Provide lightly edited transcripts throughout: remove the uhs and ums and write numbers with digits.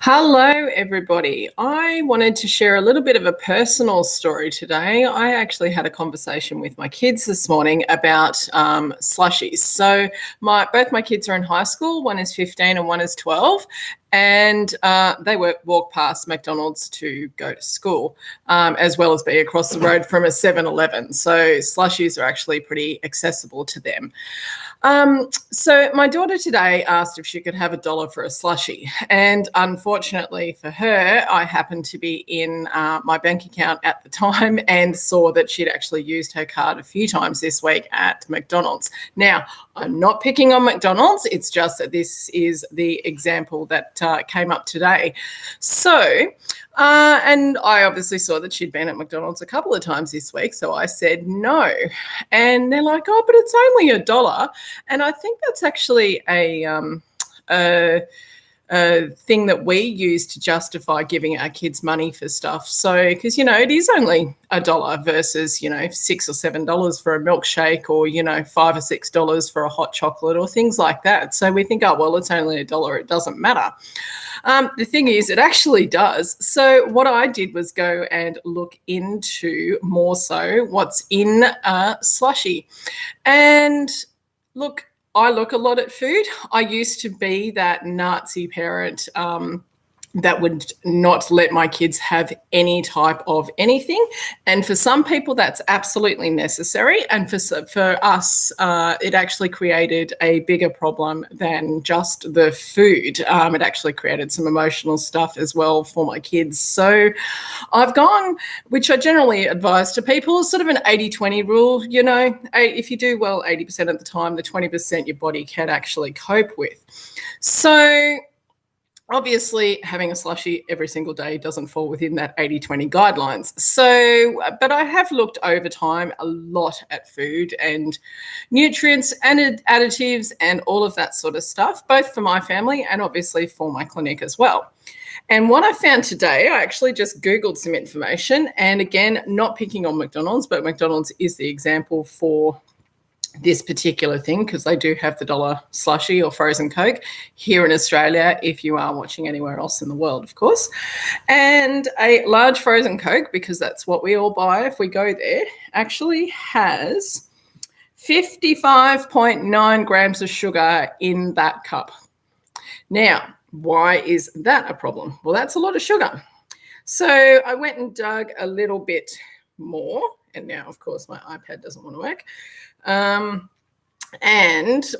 Hello, everybody. I wanted to share a little bit of a personal story today. I actually had a conversation with my kids this morning about slushies. So, both my kids are in high school. One is 15 and one is 12. And they walk past McDonald's to go to school, as well as be across the road from a 7-Eleven. So slushies are actually pretty accessible to them. So my daughter today asked if she could have $1 for a slushie. And unfortunately for her, I happened to be in my bank account at the time and saw that she'd actually used her card a few times this week at McDonald's. Now, I'm not picking on McDonald's. It's just that this is the example that came up today. So, and I obviously saw that she'd been at McDonald's a couple of times this week. So I said no. And they're like, oh, but it's only $1. And I think that's actually a thing that we use to justify giving our kids money for stuff. So, because, it is only $1 versus, $6 or $7 for a milkshake or, $5 or $6 for a hot chocolate or things like that. So we think, oh, well, it's only $1. It doesn't matter. The thing is, it actually does. So what I did was go and look into more so what's in a slushie. And look, I look a lot at food. I used to be that Nazi parent that would not let my kids have any type of anything. And for some people, that's absolutely necessary. And for us, it actually created a bigger problem than just the food. It actually created some emotional stuff as well for my kids. So I've gone, which I generally advise to people, sort of an 80-20 rule. If you do well 80% of the time, the 20% your body can actually cope with. So obviously, having a slushie every single day doesn't fall within that 80-20 guidelines. So, but I have looked over time a lot at food and nutrients and additives and all of that sort of stuff, both for my family and obviously for my clinic as well. And what I found today, I actually just Googled some information. And again, not picking on McDonald's, but McDonald's is the example for this particular thing because they do have the $1 slushie or frozen Coke here in Australia, if you are watching anywhere else in the world, of course. And a large frozen Coke, because that's what we all buy if we go there, actually has 55.9 grams of sugar in that cup. Now, why is that a problem? Well, that's a lot of sugar. So I went and dug a little bit more, and now, of course, my iPad doesn't want to work. And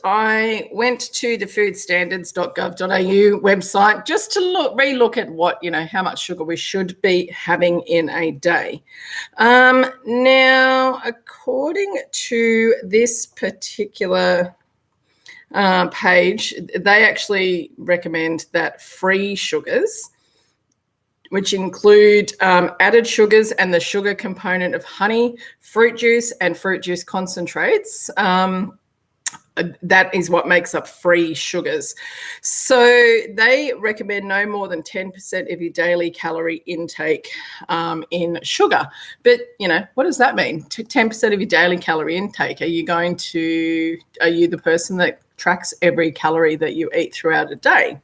I went to the foodstandards.gov.au website just to relook at what, how much sugar we should be having in a day. Now, according to this particular page, they actually recommend that free sugars, which include added sugars and the sugar component of honey, fruit juice, and fruit juice concentrates. That is what makes up free sugars. So they recommend no more than 10% of your daily calorie intake in sugar. But, what does that mean? 10% of your daily calorie intake. Are you the person that tracks every calorie that you eat throughout a day?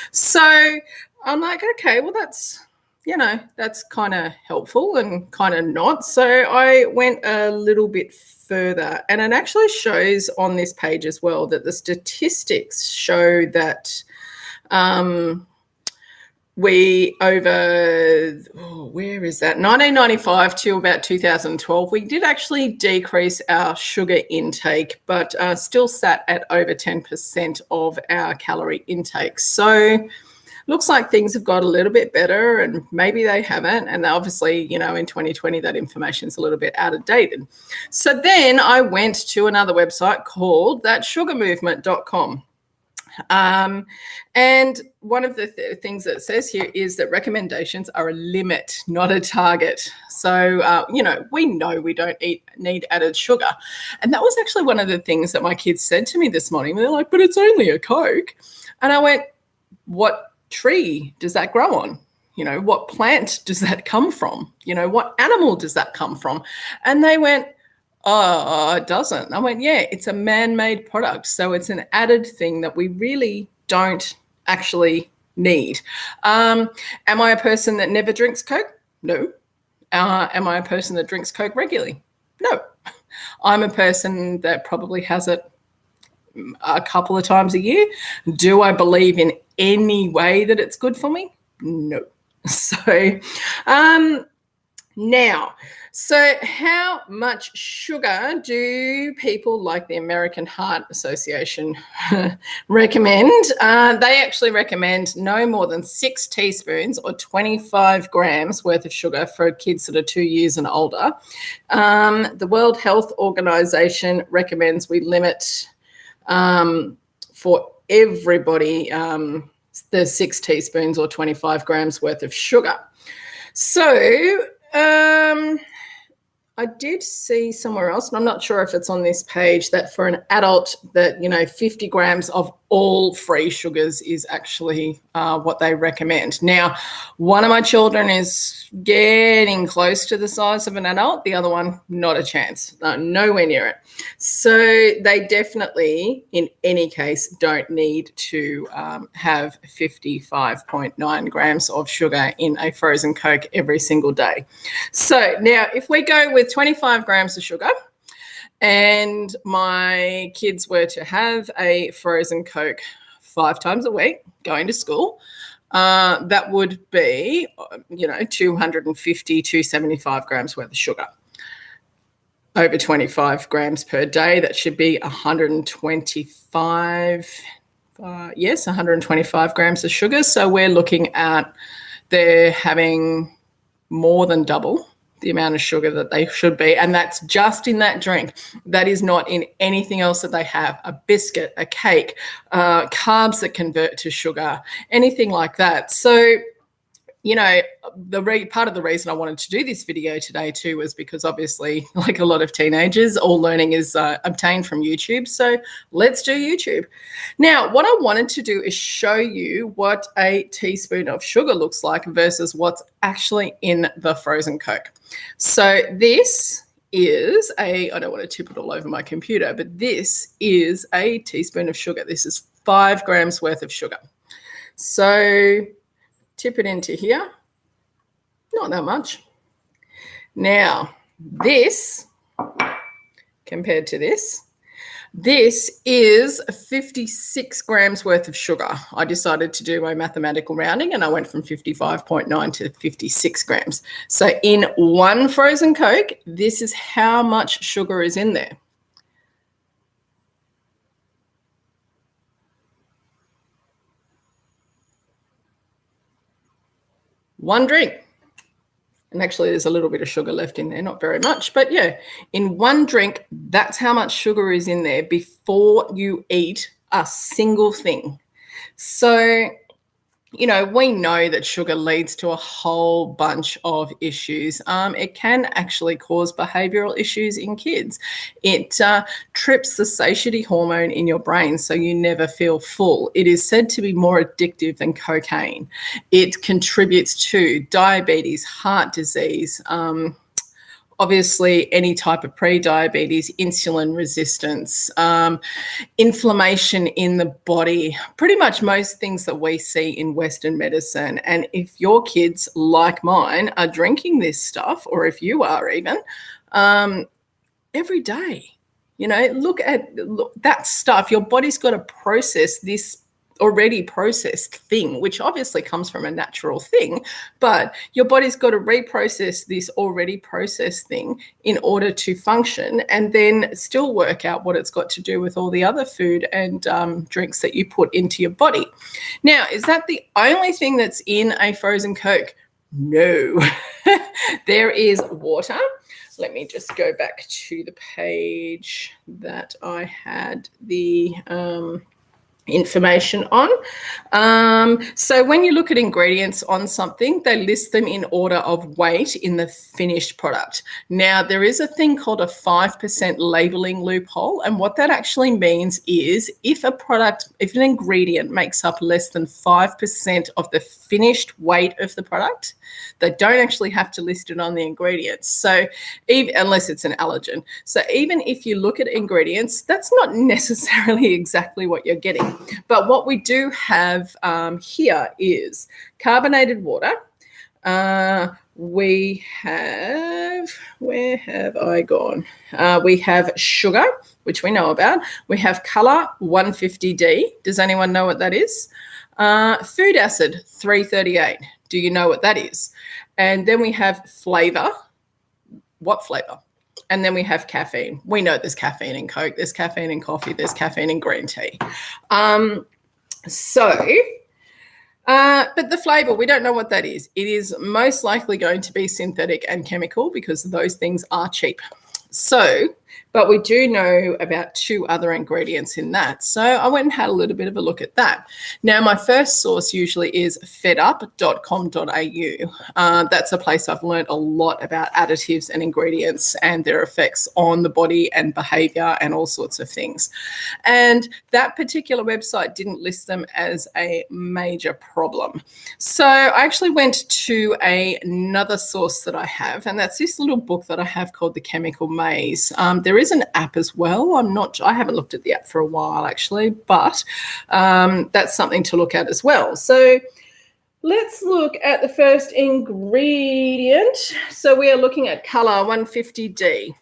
So I'm like, okay, well, that's kind of helpful and kind of not. So I went a little bit further, and it actually shows on this page as well that the statistics show that we where is that? 1995 to about 2012, we did actually decrease our sugar intake, but still sat at over 10% of our calorie intake. So looks like things have got a little bit better, and maybe they haven't. And obviously, in 2020, that information is a little bit outdated. So then I went to another website called thatsugarmovement.com. And one of the things that it says here is that recommendations are a limit, not a target. So, we know we don't need added sugar. And that was actually one of the things that my kids said to me this morning. They're like, but it's only a Coke. And I went, what tree does that grow on? What plant does that come from? What animal does that come from? And they went, oh, it doesn't. I went, yeah, it's a man-made product. So it's an added thing that we really don't actually need. Am I a person that never drinks Coke? No. Am I a person that drinks Coke regularly? No. I'm a person that probably has it a couple of times a year. Do I believe in any way that it's good for me? No. So now, so how much sugar do people like the American Heart Association recommend? They actually recommend no more than 6 teaspoons or 25 grams worth of sugar for kids that are 2 years and older. The World Health Organization recommends we limit for everybody the 6 teaspoons or 25 grams worth of sugar. So I did see somewhere else, and I'm not sure if it's on this page, that for an adult that, 50 grams of all free sugars is actually what they recommend. Now, one of my children is getting close to the size of an adult. The other one, not a chance, nowhere near it. So they definitely, in any case, don't need to have 55.9 grams of sugar in a frozen Coke every single day. So now if we go with 25 grams of sugar, and my kids were to have a frozen Coke 5 times a week going to school, that would be, 250, 275 grams worth of sugar. Over 25 grams per day, that should be 125, 125 grams of sugar. So we're looking at they're having more than double the amount of sugar that they should be, and that's just in that drink. That is not in anything else that they have, a biscuit, a cake, carbs that convert to sugar, anything like that. So, part of the reason I wanted to do this video today too was because obviously, like a lot of teenagers, all learning is obtained from YouTube. So let's do YouTube. Now, what I wanted to do is show you what a teaspoon of sugar looks like versus what's actually in the frozen Coke. So this is I don't want to tip it all over my computer, but this is a teaspoon of sugar. This is 5 grams worth of sugar. So tip it into here. Not that much. Now, this, compared to this is 56 grams worth of sugar. I decided to do my mathematical rounding and I went from 55.9 to 56 grams. So in one frozen Coke, this is how much sugar is in there. One drink. And actually there's a little bit of sugar left in there, not very much, but yeah, in one drink, that's how much sugar is in there before you eat a single thing. So, we know that sugar leads to a whole bunch of issues. It can actually cause behavioral issues in kids. It trips the satiety hormone in your brain, so you never feel full. It is said to be more addictive than cocaine. It contributes to diabetes, heart disease, obviously any type of pre-diabetes, insulin resistance, inflammation in the body, pretty much most things that we see in Western medicine. And if your kids, like mine, are drinking this stuff, or if you are even, every day, look at that stuff. Your body's got to process this already processed thing, which obviously comes from a natural thing, but your body's got to reprocess this already processed thing in order to function, and then still work out what it's got to do with all the other food and drinks that you put into your body. Now, is that the only thing that's in a frozen Coke? No. There is water. Let me just go back to the page that I had the information on. So when you look at ingredients on something, they list them in order of weight in the finished product. Now, there is a thing called a 5% labeling loophole, and what that actually means is if an ingredient makes up less than 5% of the finished weight of the product, they don't actually have to list it on the ingredients. So unless it's an allergen. So even if you look at ingredients, that's not necessarily exactly what you're getting. But what we do have here is carbonated water. We have, where have I gone? We have sugar, which we know about. We have colour, 150D. Does anyone know what that is? Food acid, 338. Do you know what that is? And then we have flavour. What flavour? And then we have caffeine. We know there's caffeine in Coke, there's caffeine in coffee, there's caffeine in green tea. But the flavour, we don't know what that is. It is most likely going to be synthetic and chemical because those things are cheap. But we do know about 2 other ingredients in that. So I went and had a little bit of a look at that. Now, my first source usually is fedup.com.au. That's a place I've learned a lot about additives and ingredients and their effects on the body and behaviour and all sorts of things. And that particular website didn't list them as a major problem. So I actually went to another source that I have, and that's this little book that I have called The Chemical Maze. There is an app as well. I haven't looked at the app for a while actually, but that's something to look at as well. So let's look at the first ingredient. So we are looking at colour, 150D.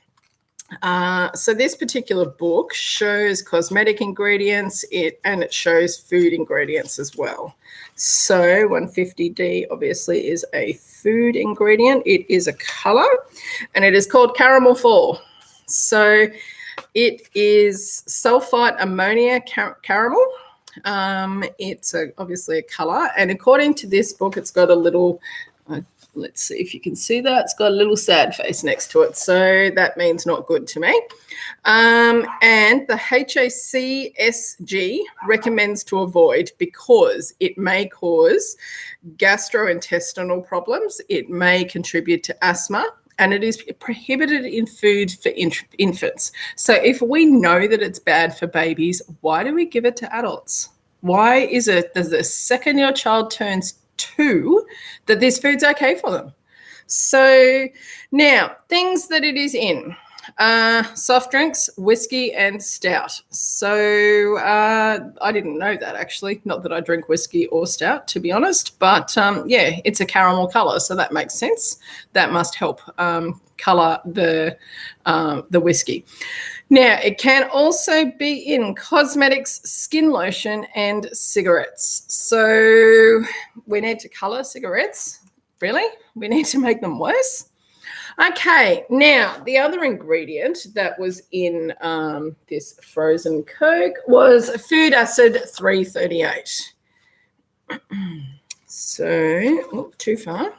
So this particular book shows cosmetic ingredients and it shows food ingredients as well. So 150D obviously is a food ingredient. It is a colour and it is called Caramel 4. So it is sulfite ammonia caramel. It's obviously a colour, and according to this book, it's got a little, let's see if you can see that, it's got a little sad face next to it. So that means not good to me. And the HACSG recommends to avoid because it may cause gastrointestinal problems. It may contribute to asthma. And it is prohibited in food for infants. So if we know that it's bad for babies, why do we give it to adults? Why is it that the second your child turns 2 that this food's okay for them? So now, things that it is in. Soft drinks, whiskey and stout. So I didn't know that actually. Not that I drink whiskey or stout, to be honest. But yeah, it's a caramel colour, so that makes sense. That must help colour the whiskey. Now, it can also be in cosmetics, skin lotion and cigarettes. So we need to colour cigarettes. Really? We need to make them worse? Okay, now the other ingredient that was in this frozen Coke was food acid 338. So, too far.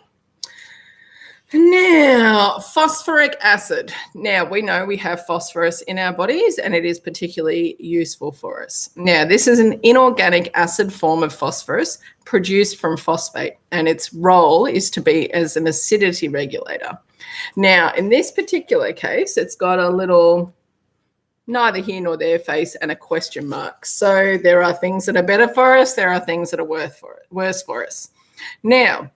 Now, phosphoric acid. Now, we know we have phosphorus in our bodies and it is particularly useful for us. Now, this is an inorganic acid form of phosphorus produced from phosphate, and its role is to be as an acidity regulator. Now, in this particular case, it's got a little neither here nor there face and a question mark. So there are things that are better for us. There are things that are worse for us. Now,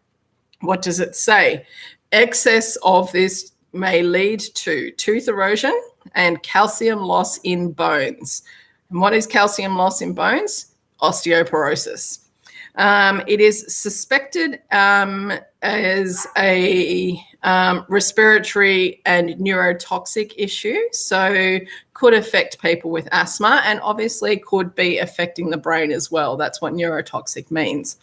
what does it say? Excess of this may lead to tooth erosion and calcium loss in bones. And what is calcium loss in bones? Osteoporosis. It is suspected as a respiratory and neurotoxic issue, so could affect people with asthma and obviously could be affecting the brain as well. That's what neurotoxic means.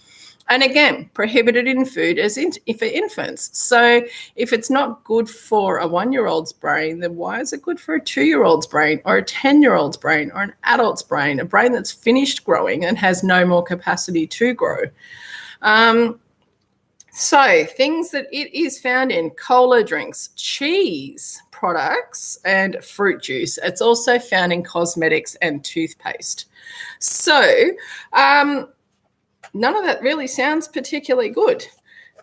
And again, prohibited in food for infants. So if it's not good for a 1-year-old's brain, then why is it good for a 2-year-old's brain or a 10-year-old's brain or an adult's brain, a brain that's finished growing and has no more capacity to grow? So things that it is found in: cola drinks, cheese products, and fruit juice. It's also found in cosmetics and toothpaste. So none of that really sounds particularly good.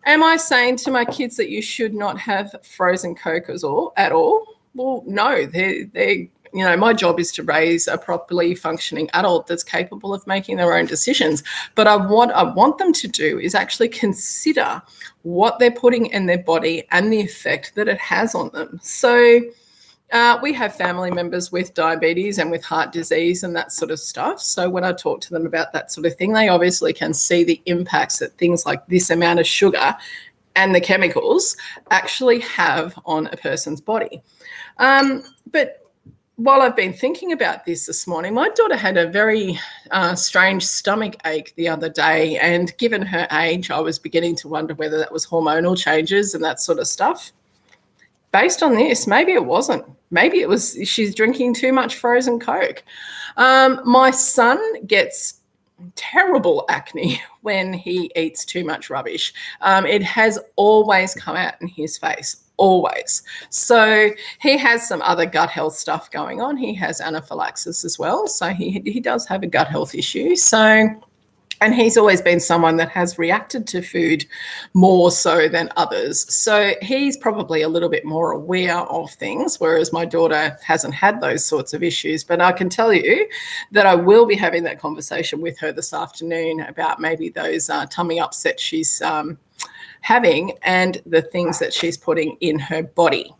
Am I saying to my kids that you should not have frozen Coke at all? Well, no. My job is to raise a properly functioning adult that's capable of making their own decisions. But what I want them to do is actually consider what they're putting in their body and the effect that it has on them. So We have family members with diabetes and with heart disease and that sort of stuff. So when I talk to them about that sort of thing, they obviously can see the impacts that things like this amount of sugar and the chemicals actually have on a person's body. But while I've been thinking about this morning, my daughter had a very strange stomach ache the other day. And given her age, I was beginning to wonder whether that was hormonal changes and that sort of stuff. Based on this, maybe it wasn't. Maybe it was she's drinking too much frozen Coke. My son gets terrible acne when he eats too much rubbish. It has always come out in his face, always. So he has some other gut health stuff going on. He has anaphylaxis as well. So he does have a gut health issue. And he's always been someone that has reacted to food more so than others. So he's probably a little bit more aware of things, whereas my daughter hasn't had those sorts of issues. But I can tell you that I will be having that conversation with her this afternoon about maybe those tummy upsets she's having and the things that she's putting in her body.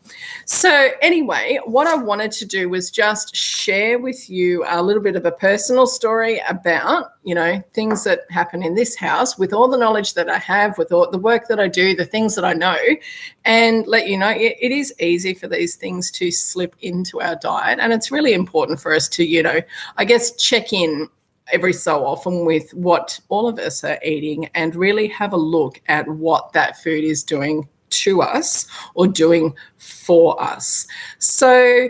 So anyway, what I wanted to do was just share with you a little bit of a personal story about, things that happen in this house with all the knowledge that I have, with all the work that I do, the things that I know, and let you know it is easy for these things to slip into our diet. And it's really important for us to, check in every so often with what all of us are eating and really have a look at what that food is doing to us or doing for us. So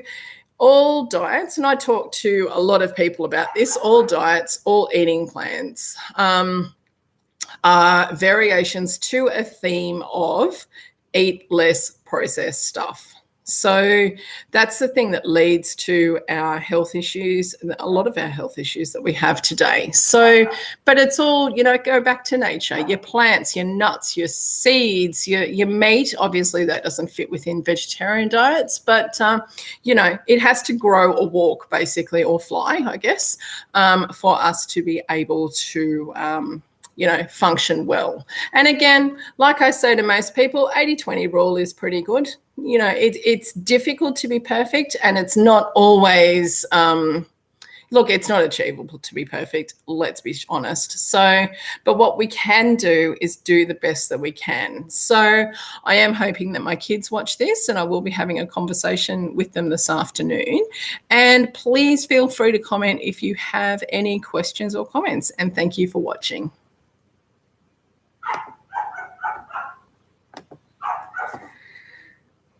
all diets, and I talk to a lot of people about this, all diets, all eating plans are variations to a theme of eat less processed stuff. So that's the thing that leads to our health issues, a lot of our health issues that we have today. So, but it's all, go back to nature, your plants, your nuts, your seeds, your meat. Obviously that doesn't fit within vegetarian diets, but, it has to grow or walk basically, or fly, I guess, for us to be able to, function well. And again, like I say to most people, 80-20 rule is pretty good. It's difficult to be perfect, and it's not always, it's not achievable to be perfect, let's be honest. So, but what we can do is do the best that we can. So I am hoping that my kids watch this, and I will be having a conversation with them this afternoon. And please feel free to comment if you have any questions or comments, and thank you for watching.